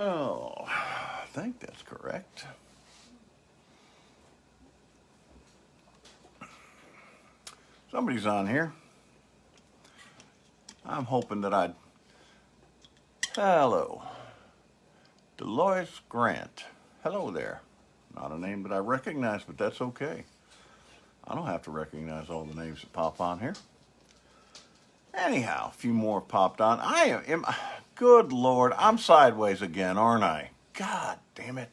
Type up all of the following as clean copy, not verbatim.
Oh, I think that's correct. Somebody's on here. I'm hoping that I'd... Hello. Dolores Grant. Hello there. Not a name that I recognize, but that's okay. I don't have to recognize all the names that pop on here. Anyhow, a few more popped on. I am... Good Lord, I'm sideways again, aren't I? God damn it.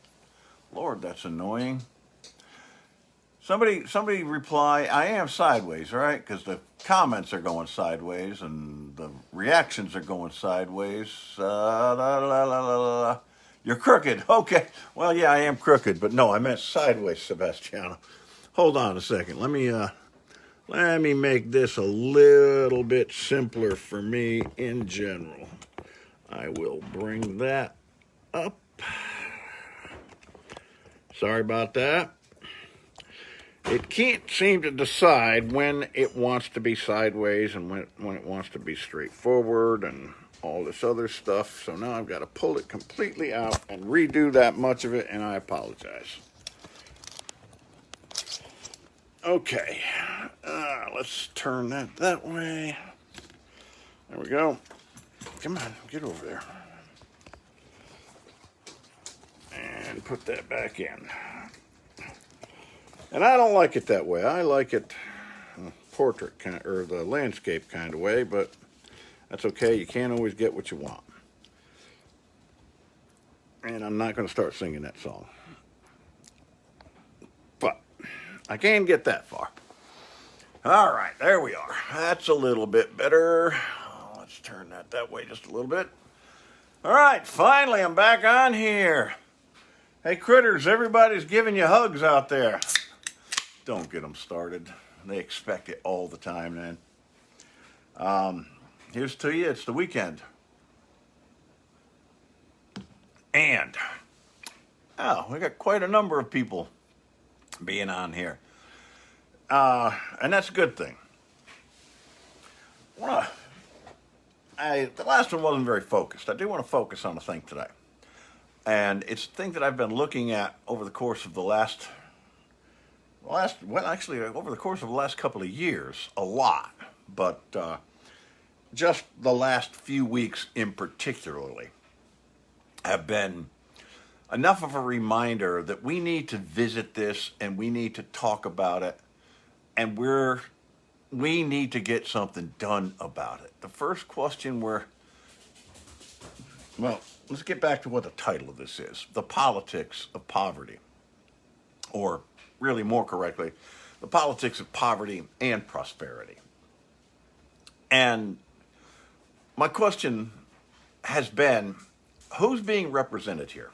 Lord, that's annoying. Somebody reply, I am sideways, right? Because the comments are going sideways and the reactions are going sideways. You're crooked. Okay. Well, yeah, I am crooked, but no, I meant sideways, Sebastiano. Hold on a second. Let me make this a little bit simpler for me in general. I will bring that up. Sorry about that. It can't seem to decide when it wants to be sideways and when it wants to be straightforward and all this other stuff. So now I've got to pull it completely out and redo that much of it, and I apologize. Okay, let's turn that way. There we go. Come on, get over there. And put that back in. And I don't like it that way. I like it portrait kind or the landscape kind of way, but that's okay. You can't always get what you want. And I'm not going to start singing that song. But I can get that far. All right, there we are. That's a little bit better. Let's turn that way just a little bit. All right, finally I'm back on here. Hey, critters, everybody's giving you hugs out there. Don't get them started. They expect it all the time, man. Here's to you. It's the weekend. And, we got quite a number of people being on here. And that's a good thing. The last one wasn't very focused. I do want to focus on a thing today. And it's a thing that I've been looking at over the course of over the course of the last couple of years, a lot. But just the last few weeks in particularly have been enough of a reminder that we need to visit this and we need to talk about it. And we need to get something done about it. The first question let's get back to what the title of this is. The politics of poverty. Or really more correctly, the politics of poverty and prosperity. And my question has been, who's being represented here?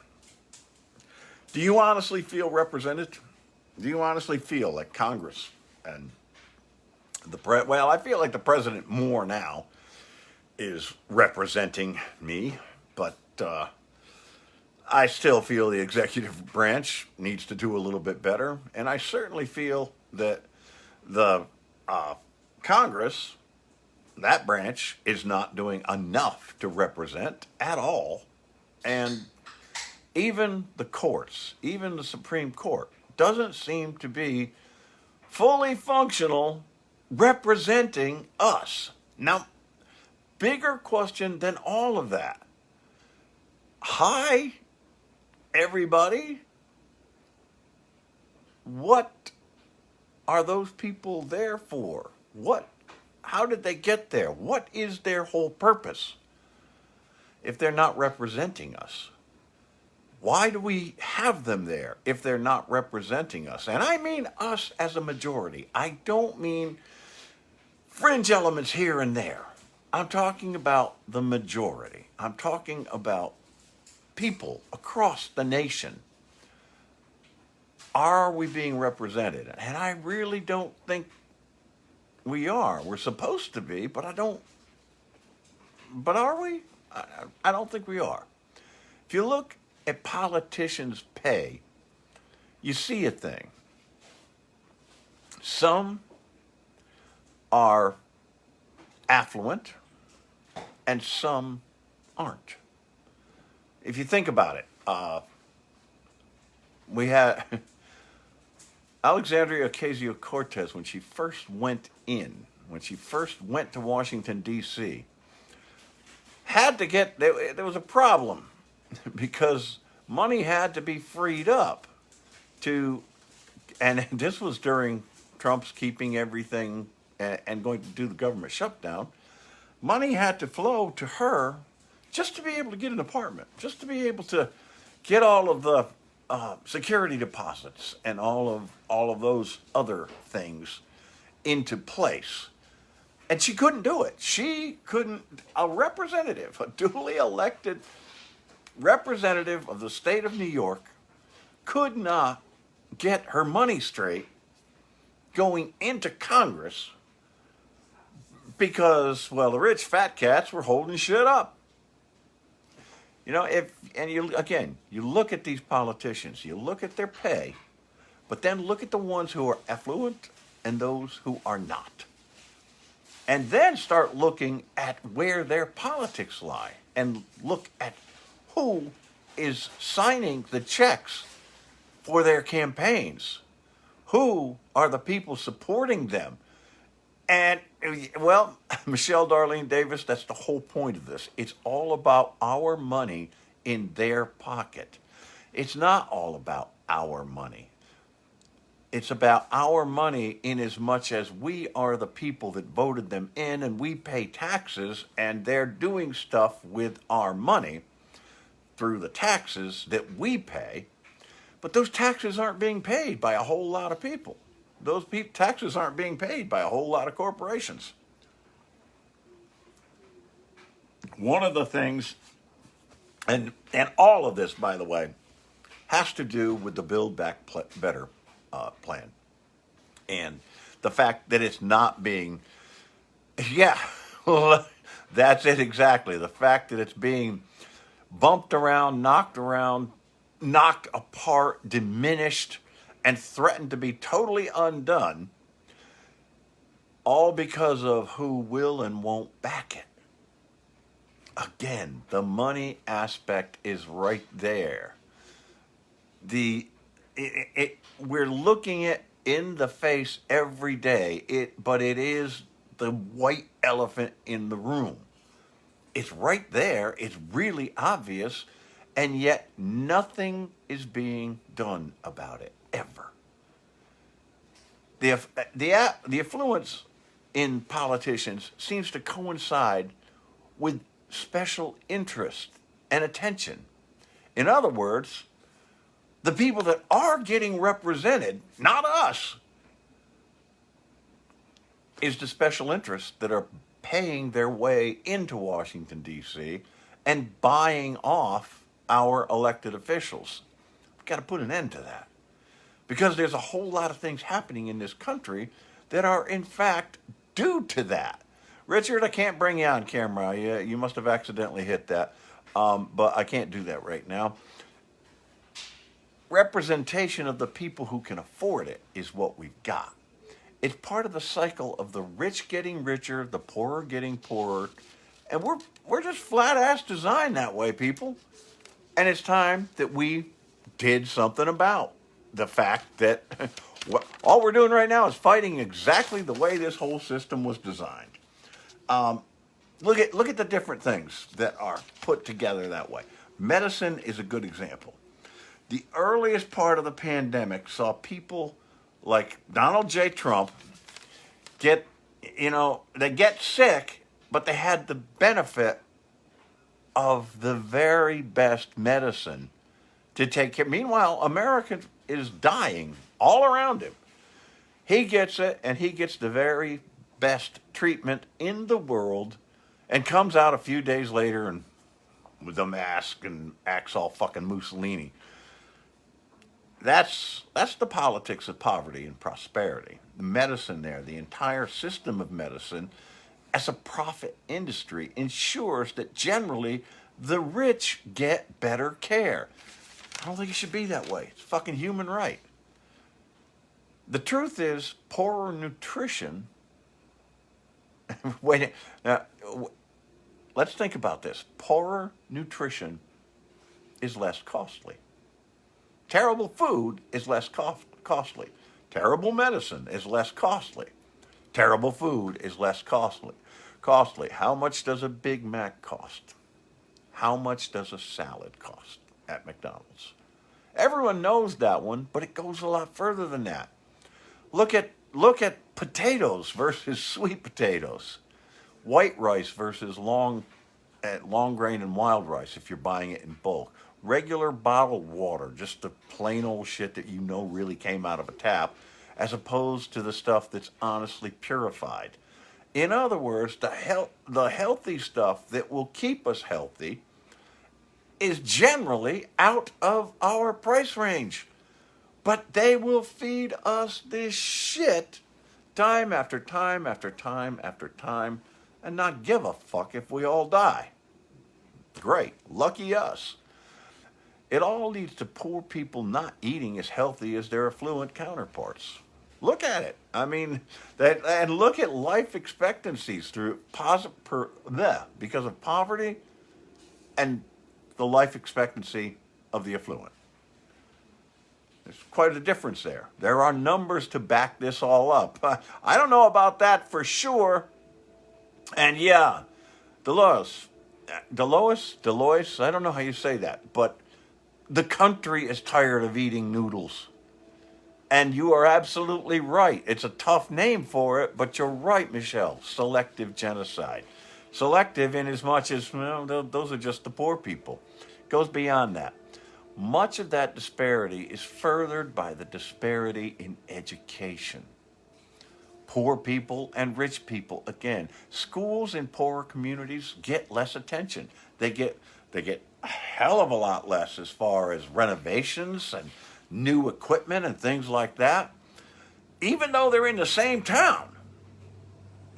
Do you honestly feel represented? Do you honestly feel like Congress and I feel like the president more now is representing me, but I still feel the executive branch needs to do a little bit better, and I certainly feel that the Congress, that branch, is not doing enough to represent at all, and even the courts, even the Supreme Court, doesn't seem to be fully functional representing us. Now, bigger question than all of that. Hi, everybody. What are those people there for? How did they get there? What is their whole purpose if they're not representing us? Why do we have them there if they're not representing us? And I mean us as a majority. I don't mean fringe elements here and there. I'm talking about the majority. I'm talking about people across the nation. Are we being represented? And I really don't think we are. We're supposed to be, but But are we? I don't think we are. If you look at politicians' pay, you see a thing. Some are affluent and some aren't. If you think about it, we had Alexandria Ocasio-Cortez when she first went to Washington, D.C., had to get, there was a problem because money had to be freed up to, and this was during Trump's keeping everything and going to do the government shutdown. Money had to flow to her just to be able to get an apartment, just to be able to get all of the security deposits and all of those other things into place. And she couldn't do it. She couldn't, a representative, a duly elected representative of the state of New York, could not get her money straight going into Congress because, well, the rich fat cats were holding shit up. You know, you look at these politicians, you look at their pay, but then look at the ones who are affluent and those who are not. And then start looking at where their politics lie and look at who is signing the checks for their campaigns. Who are the people supporting them? And, well, Michelle Darlene Davis, that's the whole point of this. It's all about our money in their pocket. It's not all about our money. It's about our money in as much as we are the people that voted them in and we pay taxes and they're doing stuff with our money through the taxes that we pay. But those taxes aren't being paid by a whole lot of people. Those taxes aren't being paid by a whole lot of corporations. One of the things, and all of this, by the way, has to do with the Build Back Better plan. And the fact that it's not being, yeah, that's it exactly. The fact that it's being bumped around, knocked apart, diminished, and threatened to be totally undone, all because of who will and won't back it. Again, the money aspect is right there. We're looking it in the face every day, but it is the white elephant in the room. It's right there, it's really obvious, and yet nothing is being done about it, ever. The affluence in politicians seems to coincide with special interest and attention. In other words, the people that are getting represented, not us, is the special interests that are paying their way into Washington, D.C. and buying off our elected officials. We've got to put an end to that. Because there's a whole lot of things happening in this country that are, in fact, due to that. Richard, I can't bring you on camera. You must have accidentally hit that. But I can't do that right now. Representation of the people who can afford it is what we've got. It's part of the cycle of the rich getting richer, the poorer getting poorer. And we're just flat-ass designed that way, people. And it's time that we did something about the fact that all we're doing right now is fighting exactly the way this whole system was designed. Look at the different things that are put together that way. Medicine is a good example. The earliest part of the pandemic saw people like Donald J. Trump they get sick, but they had the benefit of the very best medicine to take care. Meanwhile, America is dying all around him. He gets it, and he gets the very best treatment in the world, and comes out a few days later and with a mask and acts all fucking Mussolini. That's the politics of poverty and prosperity. The medicine there, the entire system of medicine, as a profit industry, ensures that generally The rich get better care. I don't think it should be that way. It's fucking human right. The truth is, poorer nutrition. Wait, now, let's think about this. Poorer nutrition is less costly. Terrible food is less costly. Terrible medicine is less costly. Terrible food is less costly. Costly. How much does a Big Mac cost? How much does a salad cost at McDonald's? Everyone knows that one, but it goes a lot further than that. Look at potatoes versus sweet potatoes. White rice versus long grain and wild rice if you're buying it in bulk. Regular bottled water, just the plain old shit that you know really came out of a tap, as opposed to the stuff that's honestly purified. In other words, the healthy stuff that will keep us healthy is generally out of our price range. But they will feed us this shit time after time after time after time and not give a fuck if we all die. Great. Lucky us. It all leads to poor people not eating as healthy as their affluent counterparts. Look at it. I mean, and look at life expectancies because of poverty and the life expectancy of the affluent. There's quite a difference there. There are numbers to back this all up. I don't know about that for sure. And yeah, Delois, I don't know how you say that, but the country is tired of eating noodles. And you are absolutely right. It's a tough name for it, but you're right, Michelle. Selective genocide. Selective in as much as, well, those are just the poor people. It goes beyond that. Much of that disparity is furthered by the disparity in education. Poor people and rich people, again, schools in poorer communities get less attention. They get a hell of a lot less as far as renovations and new equipment and things like that. Even though they're in the same town,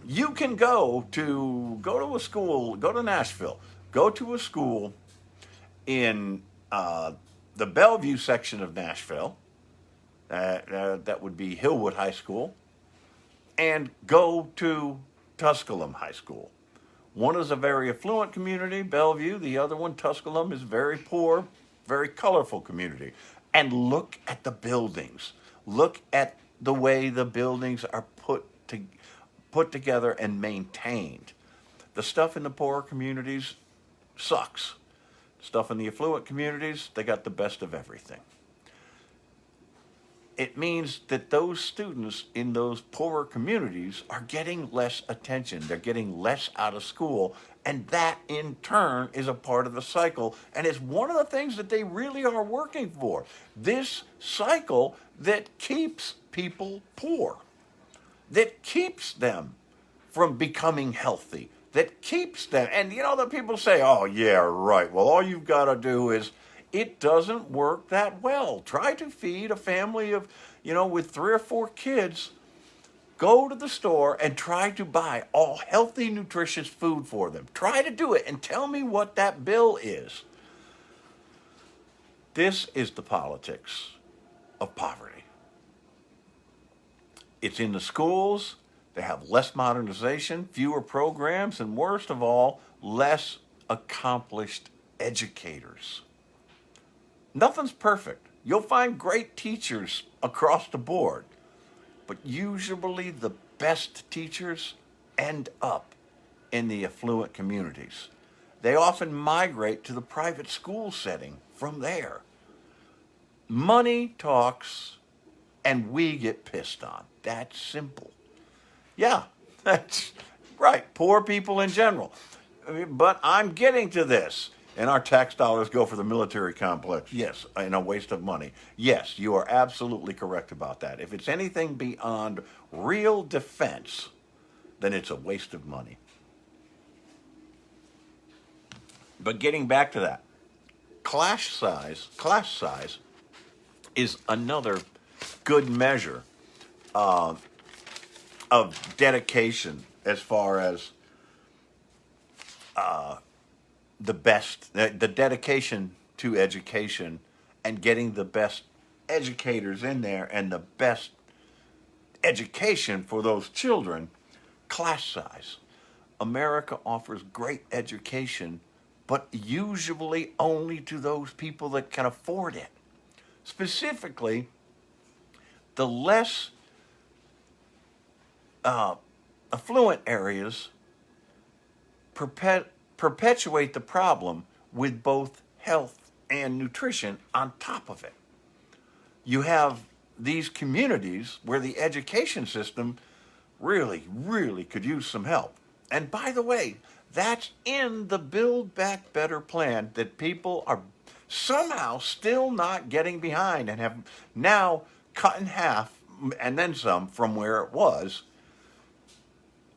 you can go to Nashville, go to a school in the Bellevue section of Nashville, that would be Hillwood High School, and go to Tusculum High School. One is a very affluent community, Bellevue. The other one, Tusculum, is very poor, very colorful community. And look at the buildings. Look at the way the buildings are put together and maintained. The stuff in the poorer communities sucks. Stuff in the affluent communities, they got the best of everything. It means that those students in those poorer communities are getting less attention. They're getting less out of school. And that, in turn, is a part of the cycle. And it's one of the things that they really are working for. This cycle that keeps people poor, that keeps them from becoming healthy, that keeps them. And, the people say, oh, yeah, right. Well, all you've got to do is, it doesn't work that well. Try to feed a family of, with 3 or 4 kids. Go to the store and try to buy all healthy, nutritious food for them. Try to do it and tell me what that bill is. This is the politics of poverty. It's in the schools. They have less modernization, fewer programs, and worst of all, less accomplished educators. Nothing's perfect. You'll find great teachers across the board, but usually the best teachers end up in the affluent communities. They often migrate to the private school setting from there. Money talks, and we get pissed on. That's simple. Yeah, that's right. Poor people in general. But I'm getting to this. And our tax dollars go for the military complex. Yes, and a waste of money. Yes, you are absolutely correct about that. If it's anything beyond real defense, then it's a waste of money. But getting back to that, class size is another good measure of dedication as far as the best, the dedication to education and getting the best educators in there and the best education for those children, class size. America offers great education, but usually only to those people that can afford it. Specifically, the less affluent areas perpetuate the problem with both health and nutrition on top of it. You have these communities where the education system really could use some help. And by the way, that's in the Build Back Better plan that people are somehow still not getting behind and have now cut in half and then some from where it was.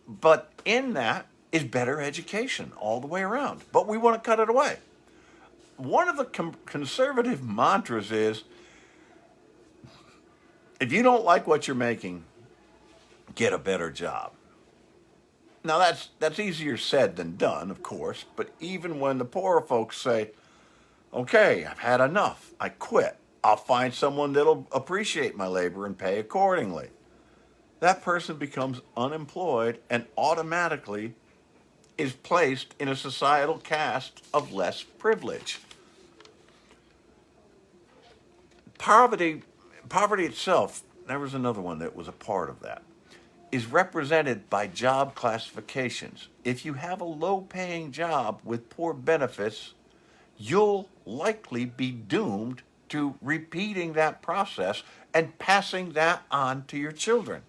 But in that is better education all the way around. But we want to cut it away. One of the conservative mantras is, if you don't like what you're making, get a better job. Now that's easier said than done, of course, but even when the poorer folks say, okay, I've had enough, I quit, I'll find someone that'll appreciate my labor and pay accordingly. That person becomes unemployed and automatically is placed in a societal caste of less privilege. Poverty itself, there was another one that was a part of that, is represented by job classifications. If you have a low-paying job with poor benefits, you'll likely be doomed to repeating that process and passing that on to your children.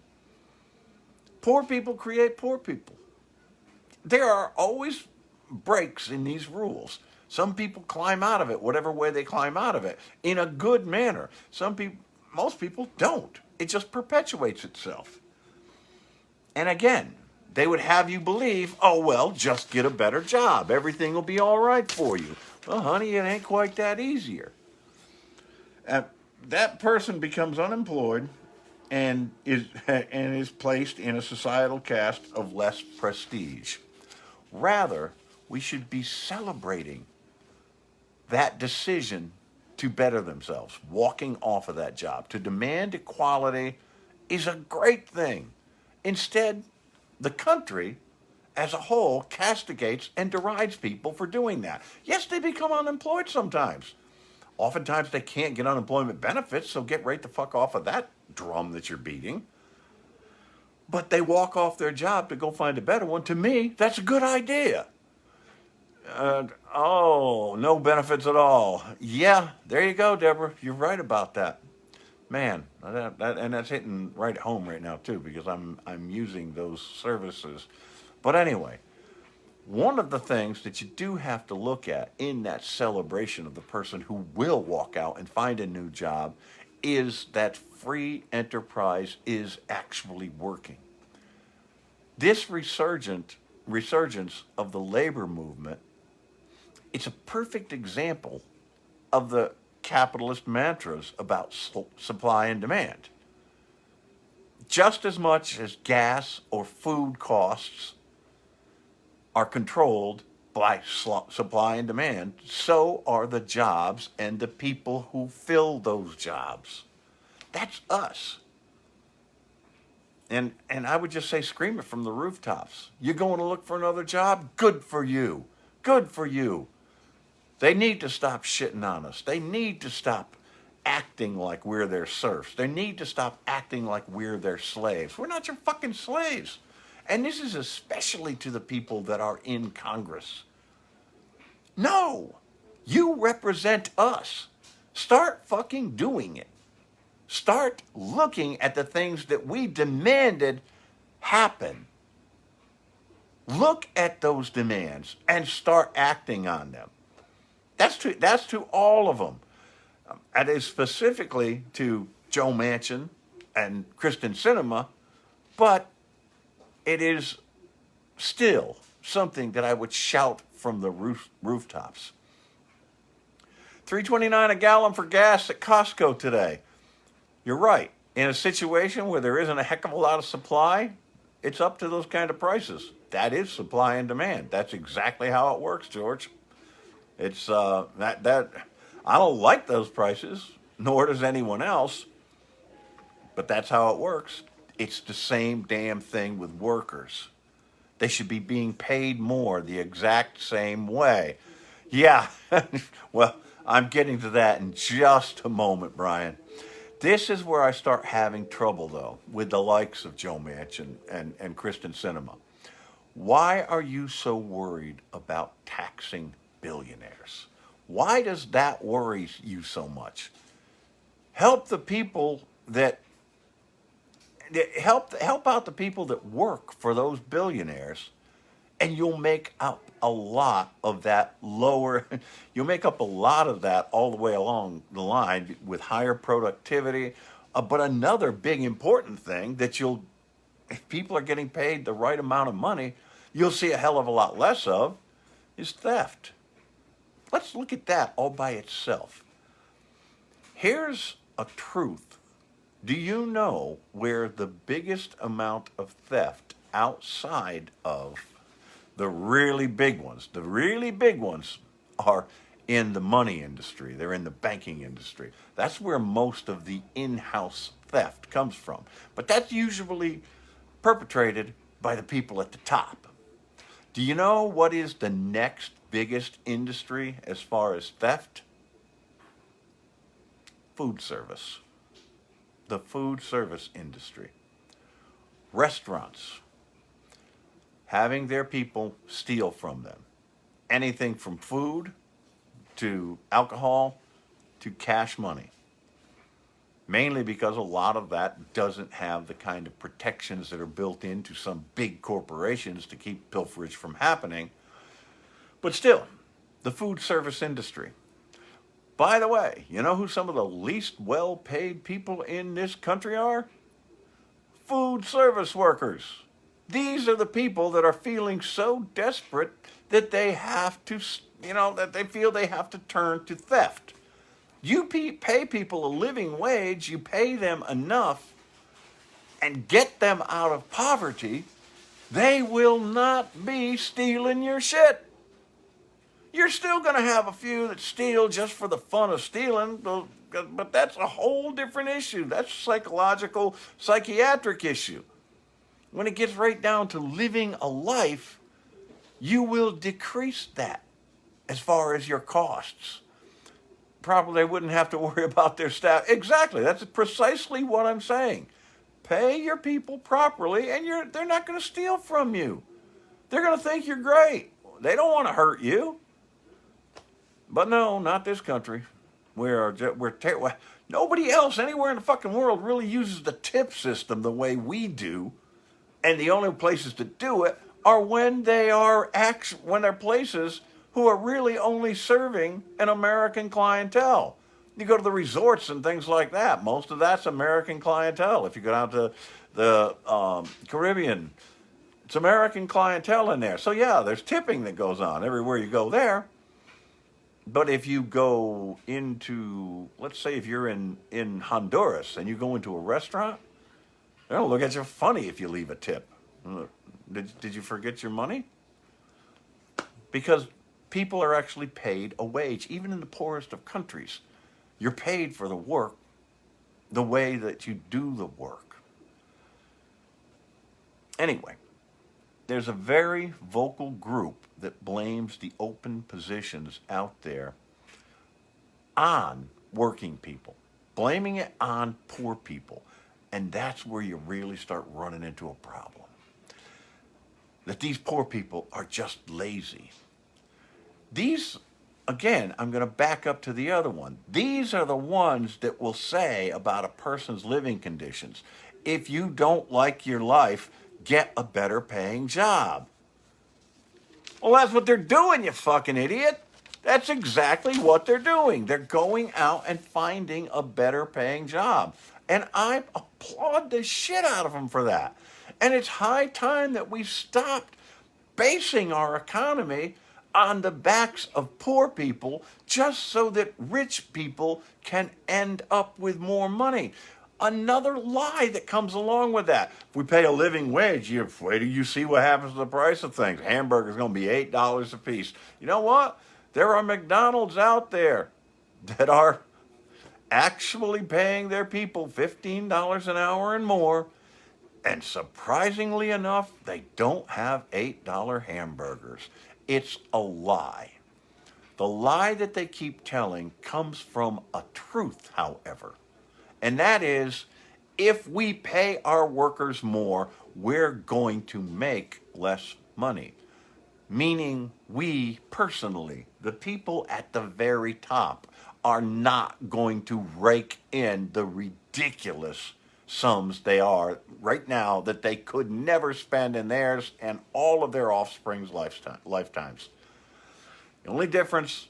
Poor people create poor people. There are always breaks in these rules. Some people climb out of it, whatever way they climb out of it, in a good manner. Most people don't. It just perpetuates itself. And again, they would have you believe, oh, well, just get a better job. Everything will be all right for you. Well, honey, it ain't quite that easier. That person becomes unemployed and is placed in a societal caste of less prestige. Rather, we should be celebrating that decision to better themselves, walking off of that job. To demand equality is a great thing. Instead, the country as a whole castigates and derides people for doing that. Yes, they become unemployed sometimes. Oftentimes they can't get unemployment benefits, so get right the fuck off of that drum that you're beating. But they walk off their job to go find a better one. To me, that's a good idea. No benefits at all. Yeah, there you go, Deborah. You're right about that. Man, and that's hitting right at home right now too, because I'm using those services. But anyway, one of the things that you do have to look at in that celebration of the person who will walk out and find a new job is that free enterprise is actually working. This resurgence of the labor movement, it's a perfect example of the capitalist mantras about supply and demand. Just as much as gas or food costs are controlled by supply and demand, so are the jobs and the people who fill those jobs. That's us. And I would just say, scream it from the rooftops. You're going to look for another job? Good for you. Good for you. They need to stop shitting on us. They need to stop acting like we're their serfs. They need to stop acting like we're their slaves. We're not your fucking slaves. And this is especially to the people that are in Congress. No, you represent us. Start fucking doing it. Start looking at the things that we demanded happen. Look at those demands and start acting on them. That's to all of them. That is specifically to Joe Manchin and Kristen Sinema, but it is still something that I would shout from the rooftops. $3.29 a gallon for gas at Costco today. You're right. In a situation where there isn't a heck of a lot of supply, it's up to those kind of prices. That is supply and demand. That's exactly how it works, George. It's that I don't like those prices, nor does anyone else, but that's how it works. It's the same damn thing with workers. They should be being paid more the exact same way. Yeah, well, I'm getting to that in just a moment, Brian. This is where I start having trouble, though, with the likes of Joe Manchin and Kristen Sinema. Why are you so worried about taxing billionaires? Why does that worry you so much? Help the people that help out the people that work for those billionaires, and you'll make up a lot of that lower. You'll make up a lot of that all the way along the line with higher productivity. But another big important thing that if people are getting paid the right amount of money, you'll see a hell of a lot less of is theft. Let's look at that all by itself. Here's a truth. Do you know where the biggest amount of theft outside of the really big ones are in the money industry? They're in the banking industry. That's where most of the in-house theft comes from. But that's usually perpetrated by the people at the top. Do you know what is the next biggest industry as far as theft? Food service. The food service industry. Restaurants having their people steal from them. Anything from food to alcohol to cash money. Mainly because a lot of that doesn't have the kind of protections that are built into some big corporations to keep pilferage from happening. But still, the food service industry. By the way, you know who some of the least well-paid people in this country are? Food service workers. These are the people that are feeling so desperate that they have to, that they feel they have to turn to theft. You pay people a living wage, you pay them enough, and get them out of poverty, they will not be stealing your shit. You're still going to have a few that steal just for the fun of stealing, but that's a whole different issue. That's a psychological, psychiatric issue. When it gets right down to living a life, you will decrease that as far as your costs. Probably they wouldn't have to worry about their staff. Exactly. That's precisely what I'm saying. Pay your people properly, and they're not going to steal from you. They're going to think you're great. They don't want to hurt you. But no, not this country. Nobody else anywhere in the fucking world really uses the tip system the way we do. And the only places to do it are when they're places who are really only serving an American clientele. You go to the resorts and things like that. Most of that's American clientele. If you go down to the Caribbean, it's American clientele in there. So yeah, there's tipping that goes on everywhere you go there. But if you go into, let's say if you're in Honduras and you go into a restaurant, they'll look at you funny if you leave a tip. Did you forget your money? Because people are actually paid a wage, even in the poorest of countries. You're paid for the work the way that you do the work. Anyway, there's a very vocal group that blames the open positions out there on working people, blaming it on poor people. And that's where you really start running into a problem. That these poor people are just lazy. These, again, I'm going to back up to the other one. These are the ones that will say about a person's living conditions, if you don't like your life, get a better paying job. Well, that's what they're doing, you fucking idiot. That's exactly what they're doing. They're going out and finding a better paying job. And I applaud the shit out of them for that. And it's high time that we stopped basing our economy on the backs of poor people just so that rich people can end up with more money. Another lie that comes along with that. If we pay a living wage, wait till you see what happens to the price of things. Hamburger's going to be $8 a piece. You know what? There are McDonald's out there that are actually paying their people $15 an hour and more. And surprisingly enough, they don't have $8 hamburgers. It's a lie. The lie that they keep telling comes from a truth, however. And that is, if we pay our workers more, we're going to make less money. Meaning, we personally, the people at the very top, are not going to rake in the ridiculous sums they are right now that they could never spend in theirs and all of their offspring's lifetimes. The only difference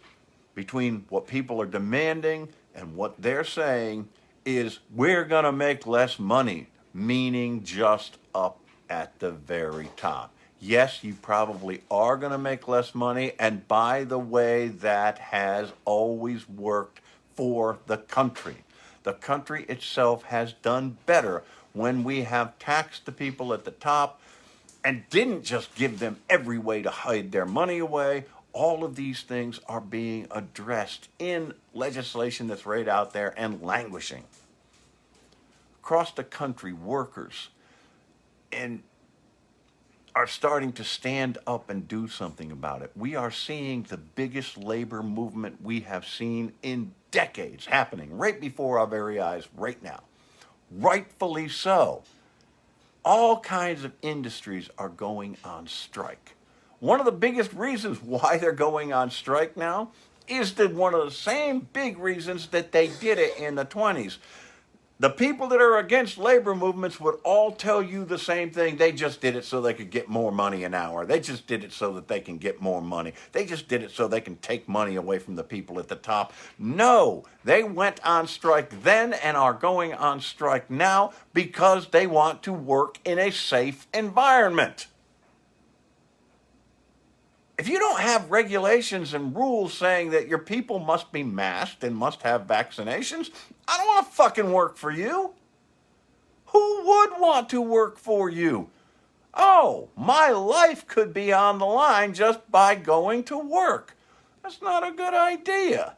between what people are demanding and what they're saying is we're going to make less money, meaning just up at the very top. Yes, you probably are going to make less money, and by the way, that has always worked for the country. The country itself has done better when we have taxed the people at the top and didn't just give them every way to hide their money away. All of these things are being addressed in legislation that's right out there and languishing. Across the country, workers are starting to stand up and do something about it. We are seeing the biggest labor movement we have seen in decades happening right before our very eyes right now. Rightfully so. All kinds of industries are going on strike. One of the biggest reasons why they're going on strike now is that one of the same big reasons that they did it in the 20s. The people that are against labor movements would all tell you the same thing. They just did it so they could get more money an hour. They just did it so that they can get more money. They just did it so they can take money away from the people at the top. No, they went on strike then and are going on strike now because they want to work in a safe environment. If you don't have regulations and rules saying that your people must be masked and must have vaccinations, I don't want to fucking work for you. Who would want to work for you? Oh, my life could be on the line just by going to work. That's not a good idea.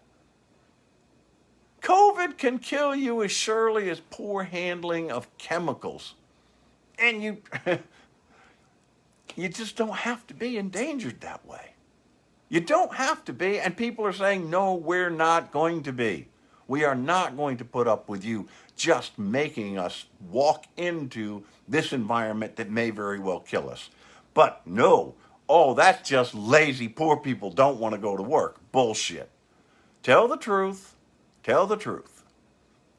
COVID can kill you as surely as poor handling of chemicals. And you just don't have to be endangered that way. You don't have to be, and people are saying, no, we're not going to be. We are not going to put up with you just making us walk into this environment that may very well kill us. But no, oh, that's just lazy poor people don't want to go to work. Bullshit. Tell the truth. Tell the truth.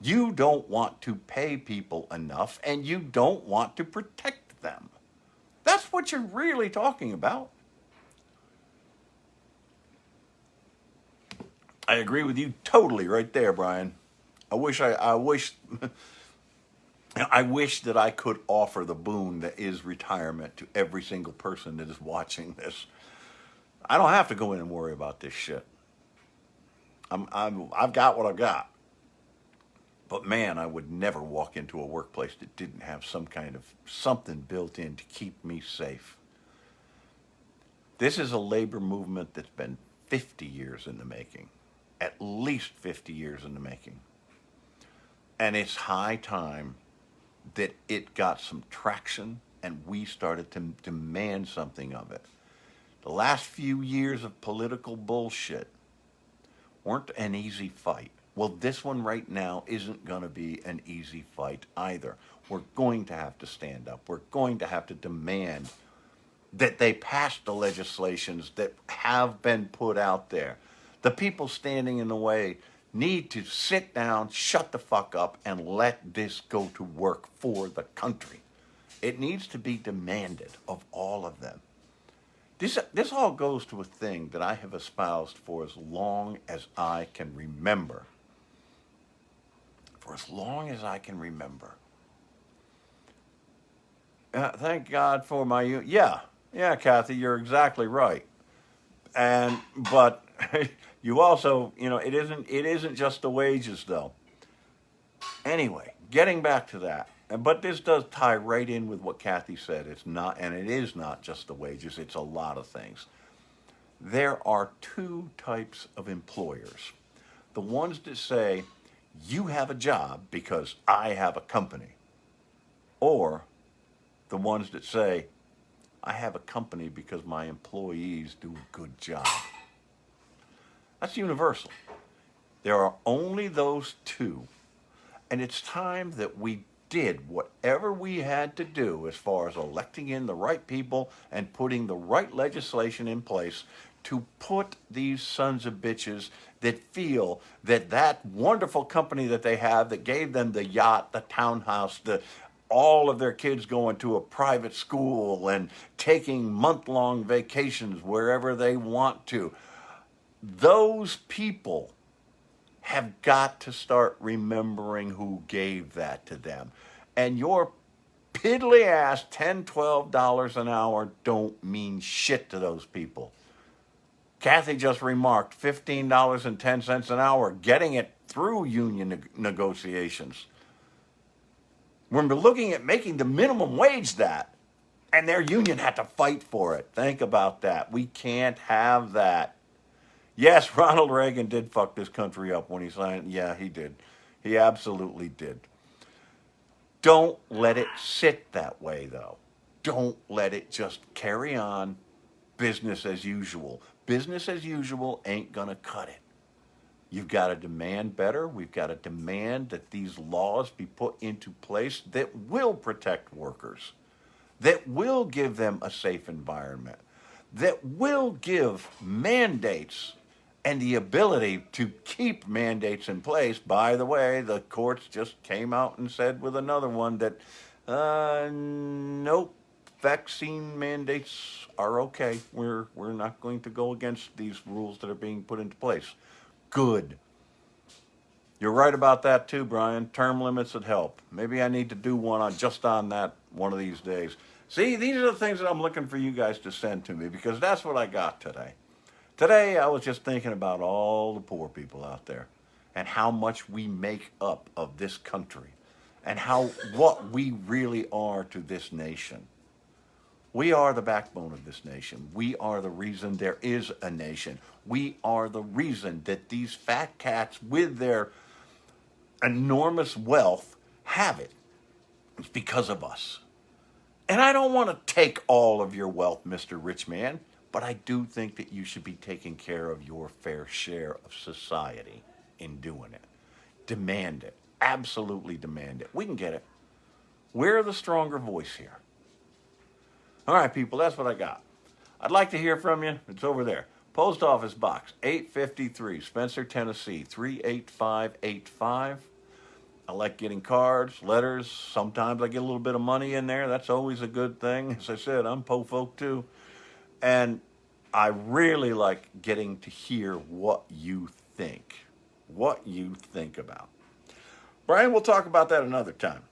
You don't want to pay people enough, and you don't want to protect them. That's what you're really talking about. I agree with you totally right there, Brian. I wish I wish that I could offer the boon that is retirement to every single person that is watching this. I don't have to go in and worry about this shit. I've got what I've got. But man, I would never walk into a workplace that didn't have some kind of something built in to keep me safe. This is a labor movement that's been 50 years in the making. At least 50 years in the making. And it's high time that it got some traction and we started to demand something of it. The last few years of political bullshit weren't an easy fight. Well, this one right now isn't going to be an easy fight either. We're going to have to stand up. We're going to have to demand that they pass the legislations that have been put out there. The people standing in the way need to sit down, shut the fuck up, and let this go to work for the country. It needs to be demanded of all of them. This all goes to a thing that I have espoused for as long as I can remember. For as long as I can remember. Thank God for my... Yeah, Kathy, you're exactly right. But you also, it isn't just the wages, though. Anyway, getting back to that. But this does tie right in with what Kathy said. It's not, and it is not just the wages. It's a lot of things. There are two types of employers. The ones that say, you have a job because I have a company. Or the ones that say, I have a company because my employees do a good job. That's universal. There are only those two. And it's time that we did whatever we had to do as far as electing in the right people and putting the right legislation in place to put these sons of bitches that feel that that wonderful company that they have that gave them the yacht, the townhouse, all of their kids going to a private school and taking month-long vacations wherever they want to. Those people have got to start remembering who gave that to them. And your piddly ass $10, $12 an hour don't mean shit to those people. Kathy just remarked $15.10 an hour, getting it through union negotiations. We're looking at making the minimum wage that, and their union had to fight for it. Think about that. We can't have that. Yes, Ronald Reagan did fuck this country up when he signed. Yeah, he did. He absolutely did. Don't let it sit that way, though. Don't let it just carry on business as usual. Business as usual ain't going to cut it. You've got to demand better. We've got to demand that these laws be put into place that will protect workers, that will give them a safe environment, that will give mandates and the ability to keep mandates in place. By the way, the courts just came out and said with another one that, nope, vaccine mandates are okay. We're not going to go against these rules that are being put into place. Good. You're right about that too, Brian. Term limits would help. Maybe I need to do one on that one of these days. See, these are the things that I'm looking for you guys to send to me because that's what I got today. Today, I was just thinking about all the poor people out there and how much we make up of this country and what we really are to this nation. We are the backbone of this nation. We are the reason there is a nation. We are the reason that these fat cats with their enormous wealth have it. It's because of us. And I don't want to take all of your wealth, Mr. Rich Man. But I do think that you should be taking care of your fair share of society in doing it. Demand it. Absolutely demand it. We can get it. We're the stronger voice here. All right, people, that's what I got. I'd like to hear from you. It's over there. Post Office Box 853, Spencer, Tennessee 38585. I like getting cards, letters. Sometimes I get a little bit of money in there. That's always a good thing. As I said, I'm po folk too. And I really like getting to hear what you think about. Brian, we'll talk about that another time.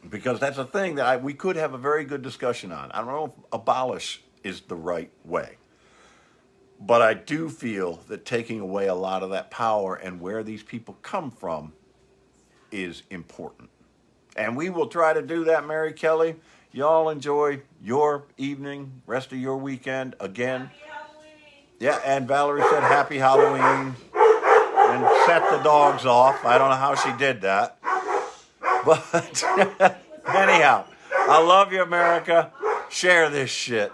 Because that's a thing that we could have a very good discussion on. I don't know if abolish is the right way. But I do feel that taking away a lot of that power and where these people come from is important. And we will try to do that, Mary Kelly. Y'all enjoy your evening, rest of your weekend. Again, happy Halloween. Yeah, and Valerie said happy Halloween and set the dogs off. I don't know how she did that. But anyhow, I love you, America. Share this shit.